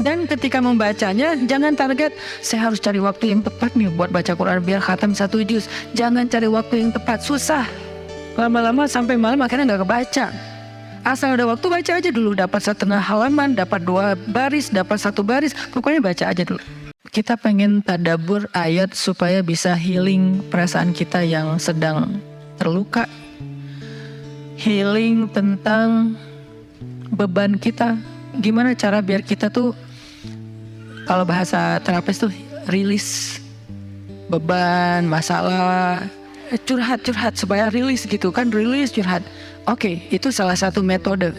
Dan ketika membacanya, jangan target, saya harus cari waktu yang tepat nih buat baca Quran biar khatam 1 juz. Jangan cari waktu yang tepat, susah. Lama-lama sampai malam akhirnya nggak kebaca. Asal ada waktu baca aja dulu, dapat 1/2 halaman, dapat 2 baris, dapat 1 baris, pokoknya baca aja dulu. Kita pengen tadabbur ayat supaya bisa healing perasaan kita yang sedang terluka. Healing tentang beban kita. Gimana cara biar kita tuh, kalau bahasa terapis tuh rilis beban, masalah, curhat supaya rilis gitu kan, rilis curhat. Oke, itu salah satu metode.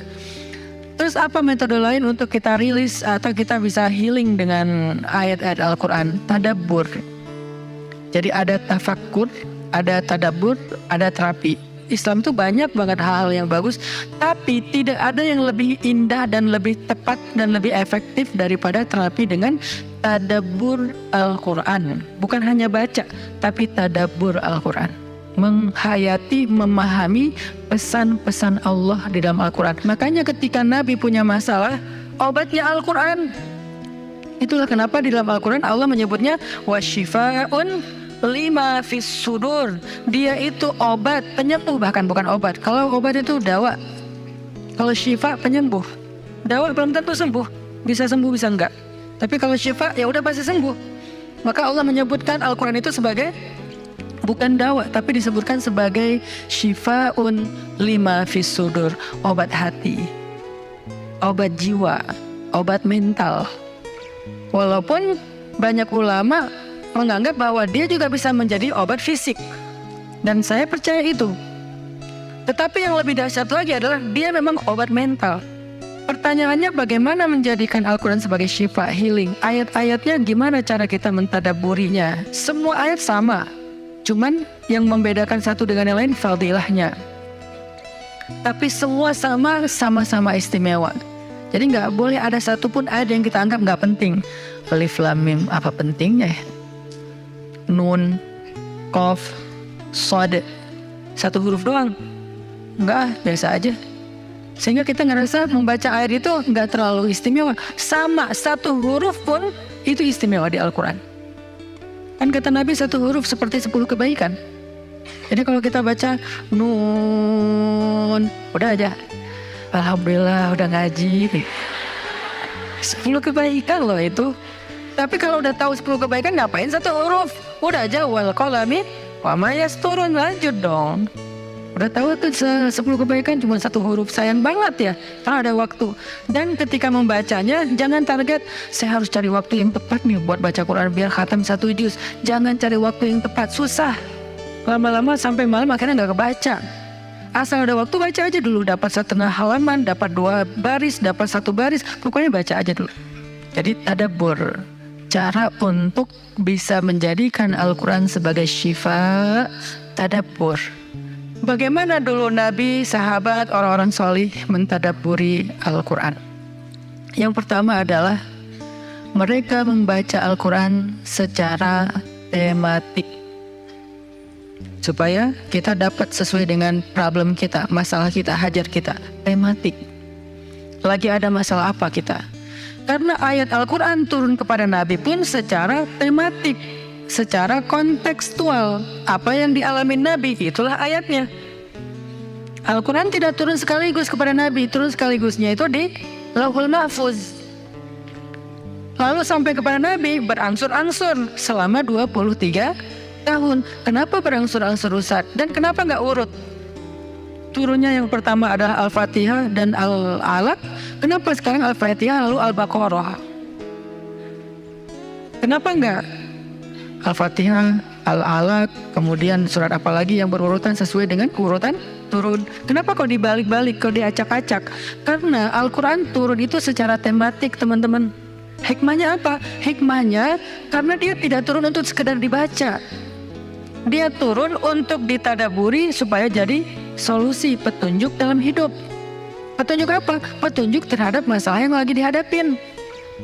Terus apa metode lain untuk kita rilis atau kita bisa healing dengan ayat-ayat Al-Quran? Tadabbur. Jadi ada tafakkur, ada tadabbur, ada terapi. Islam tuh banyak banget hal yang bagus, tapi tidak ada yang lebih indah dan lebih tepat dan lebih efektif daripada terapi dengan tadabbur Al-Quran. Bukan hanya baca, tapi tadabbur Al-Quran. Menghayati, memahami pesan-pesan Allah di dalam Al-Quran. Makanya ketika Nabi punya masalah, obatnya Al-Quran. Itulah kenapa di dalam Al-Quran Allah menyebutnya wasyifa'un lima fis sudur. Dia itu obat, penyembuh, bahkan bukan obat. Kalau obat itu dawa, kalau syifa penyembuh. Dawa belum tentu sembuh, bisa sembuh bisa enggak. Tapi kalau syifa ya udah pasti sembuh. Maka Allah menyebutkan Al-Quran itu sebagai bukan dawa, tapi disebutkan sebagai syifaun lima fis sudur, obat hati, obat jiwa, obat mental. Walaupun banyak ulama menganggap bahwa dia juga bisa menjadi obat fisik, dan saya percaya itu. Tetapi yang lebih dahsyat lagi adalah dia memang obat mental. Pertanyaannya, bagaimana menjadikan Al-Quran sebagai syifa, healing? Ayat-ayatnya gimana cara kita mentadabburinya? Semua ayat sama, cuman yang membedakan satu dengan yang lain fadilahnya. Tapi semua sama-sama istimewa. Jadi nggak boleh ada satupun ayat yang kita anggap nggak penting. Alif Lam Mim, apa pentingnya ya? Nun, Qaf, Shad, 1 huruf doang. Enggak, biasa aja. Sehingga kita ngerasa membaca ayat itu enggak terlalu istimewa. Sama, 1 huruf pun itu istimewa di Al-Quran. Kan kata Nabi 1 huruf seperti 10 kebaikan. Jadi kalau kita baca Nun, udah aja, alhamdulillah udah ngaji. 10 kebaikan loh itu. Tapi kalau udah tahu 10 kebaikan, ngapain 1 huruf? Udah aja wal qalami wa ma yasturun, lanjut dong. Udah tahu tuh 10 kebaikan cuma 1 huruf, sayang banget ya karena ada waktu. Dan ketika membacanya, jangan target, saya harus cari waktu yang tepat nih buat baca Quran biar khatam 1 juz. Jangan cari waktu yang tepat, susah. Lama-lama sampai malam akhirnya nggak kebaca. Asal ada waktu baca aja dulu, dapat 1/2 halaman, dapat 2 baris, dapat 1 baris, pokoknya baca aja dulu. Jadi tadabbur, cara untuk bisa menjadikan Al-Quran sebagai syifa, tadabbur. Bagaimana dulu Nabi, sahabat, orang-orang solih mentadabburi Al-Quran? Yang pertama adalah mereka membaca Al-Quran secara tematik, supaya kita dapat sesuai dengan problem kita, masalah kita, hajat kita. Tematik. Lagi ada masalah apa kita? Karena ayat Al-Quran turun kepada Nabi pun secara tematik, secara kontekstual. Apa yang dialami Nabi, itulah ayatnya. Al-Quran tidak turun sekaligus kepada Nabi, turun sekaligusnya itu di Lauhul Mahfuz. Lalu sampai kepada Nabi berangsur-angsur selama 23 tahun. Kenapa berangsur-angsur, Ustaz? Dan kenapa nggak urut? Turunnya yang pertama adalah Al-Fatihah dan Al-Alaq. Kenapa sekarang Al-Fatihah lalu Al-Baqarah? Kenapa enggak Al-Fatihah, Al-Alaq, kemudian surat apa lagi yang berurutan sesuai dengan urutan turun? Kenapa kok dibalik-balik, kok diacak-acak? Karena Al-Quran turun itu secara tematik, teman-teman. Hikmahnya apa? Hikmahnya karena dia tidak turun untuk sekedar dibaca. Dia turun untuk ditadaburi supaya jadi solusi, petunjuk dalam hidup. Petunjuk apa? Petunjuk terhadap masalah yang lagi dihadapin.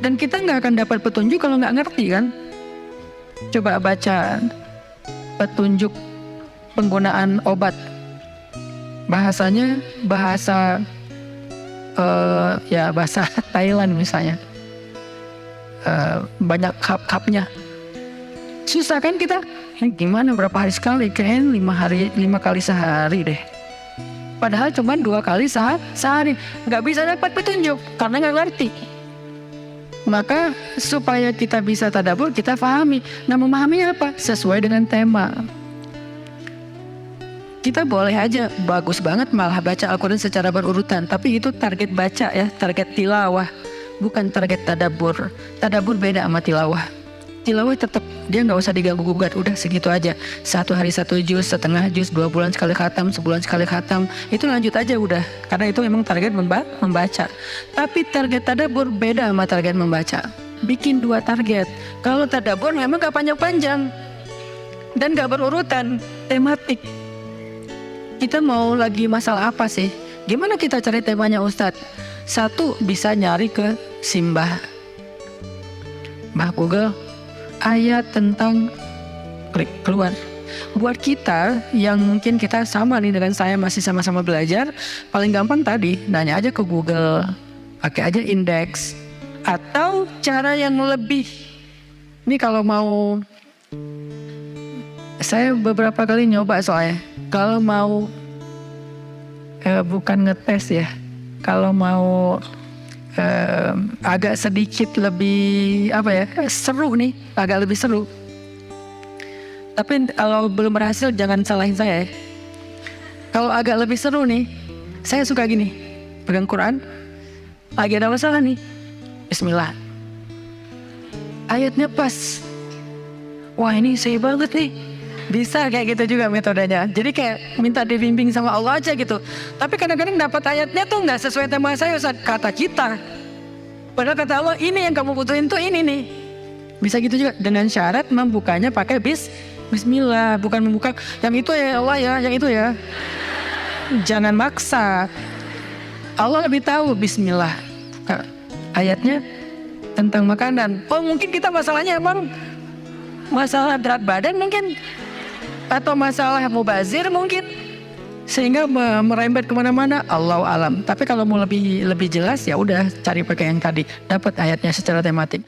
Dan kita nggak akan dapat petunjuk kalau nggak ngerti kan? Coba baca petunjuk penggunaan obat. Bahasanya bahasa bahasa Thailand misalnya. banyak cup-cupnya. Susah kan kita? Gimana berapa hari sekali? Kayaknya 5 kali sehari deh. Padahal cuma 2 kali sehari. Nggak bisa dapat petunjuk karena nggak ngerti. Maka supaya kita bisa tadabbur, kita pahami. Nah, memahaminya apa? Sesuai dengan tema. Kita boleh aja bagus banget malah baca Al-Quran secara berurutan, tapi itu target baca ya, target tilawah, bukan target tadabbur. Tadabbur beda sama tilawah. Tilawah tetap dia nggak usah diganggu-gugat, udah segitu aja. 1 hari 1 juz, setengah juz, 2 bulan sekali khatam, sebulan sekali khatam, itu lanjut aja udah. Karena itu memang target membaca. Tapi target tadabbur beda sama target membaca. Bikin 2 target. Kalau tadabbur memang gak panjang-panjang dan gak berurutan, tematik. Kita mau lagi masalah apa sih? Gimana kita cari temanya Ustadz? 1, bisa nyari ke Simbah Google, ayat tentang, klik keluar. Buat kita yang mungkin kita sama nih dengan saya, masih sama-sama belajar, paling gampang tadi nanya aja ke Google, pakai aja indeks. Atau cara yang lebih, ini kalau mau, saya beberapa kali nyoba soalnya, kalau mau bukan ngetes ya, kalau mau agak sedikit lebih seru nih, agak lebih seru. Tapi kalau belum berhasil jangan salahin saya ya. Kalau agak lebih seru nih, saya suka gini, pegang Quran, lagi ada masalah nih, Bismillah, ayatnya pas, wah ini saya banget nih. Bisa kayak gitu juga metodenya. Jadi kayak minta dibimbing sama Allah aja gitu. Tapi kadang-kadang dapat ayatnya tuh nggak sesuai tema saya, Ustaz, kata kita. Padahal kata Allah ini yang kamu butuhin tuh ini nih. Bisa gitu juga dengan syarat membukanya pakai Bismillah, bukan membuka yang itu ya Allah ya, yang itu ya. Jangan maksa. Allah lebih tahu. Bismillah. Ayatnya tentang makanan. Oh mungkin kita masalahnya emang masalah berat badan mungkin, atau masalah mubazir mungkin, sehingga merembet kemana-mana. Allahu alam. Tapi kalau mau lebih jelas ya udah cari pakai yang tadi, dapat ayatnya secara tematik.